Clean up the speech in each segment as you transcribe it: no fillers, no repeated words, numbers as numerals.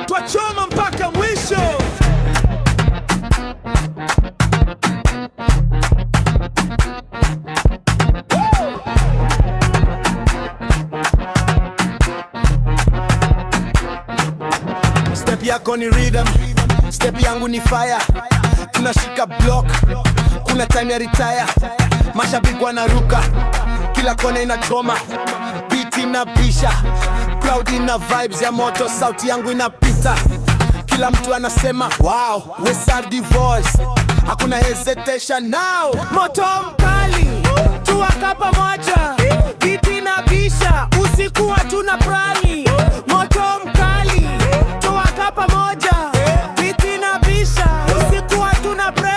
Twachoma mpaka mwisho. Step yako ni rhythm, step yangu ni fire. Tunashika block, kuna time ya retire. Mashabiki wanaruka, kila kona inachoma. Beat inabisha, crowd ina vibes ya moto. Sauti yangu inapita, kila mtu anasema wow, we are the voice. Hakuna hesitation now. Moto mkali, tuwaka pamoja. Beat inabisha, usiku hatuna prali. Moto mkali, tuwaka pamoja. Beat inabisha, usiku hatuna prali.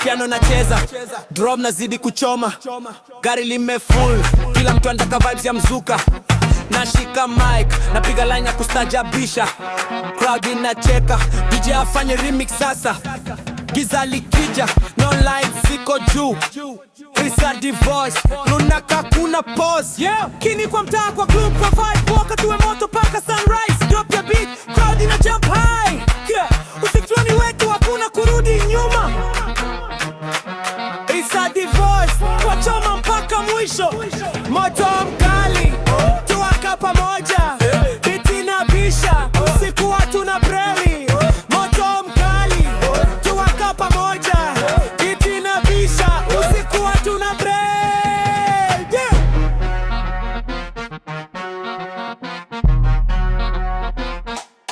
Piano nacheza, drum nazidi kuchoma. Gari lime full, kila mtu anataka vibes ya mzuka. Nashika mic, napiga line ya kustajabisha. Crowd inacheka, DJ afanye remix sasa. Giza likija, no lights ziko juu. Risa divorce, lunaka kuna pause. Yeah, kini kwa mtaa kwa group kwa vibe. Walka tuwe moto paka sunrise. Drop your beat, crowd ina jump high. Yeah, usikloni wetu hakuna kurudi nyuma. Risa divorce, twachoma mpaka mwisho. Moto mkali, tuwaka pamoja. Beat inabisha, usiku hatuna preli. Moto mkali, tuwaka pamoja. Beat inabisha, usiku hatuna preli.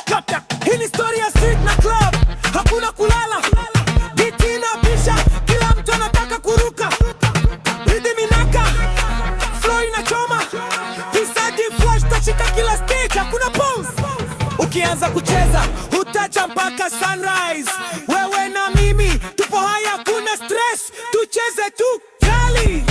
Kata, hii ni story ya street na club. Hakuna kulala. Beat inabisha, kila mtu anataka kuruka. Rhythm inaka, flow inachoma. Pisadi flash, tashika kila stage, hakuna pause. Ukianza kucheza, utacha mpaka sunrise. Wewe na mimi, tupo haya, hakuna stress. Tucheze tu kali.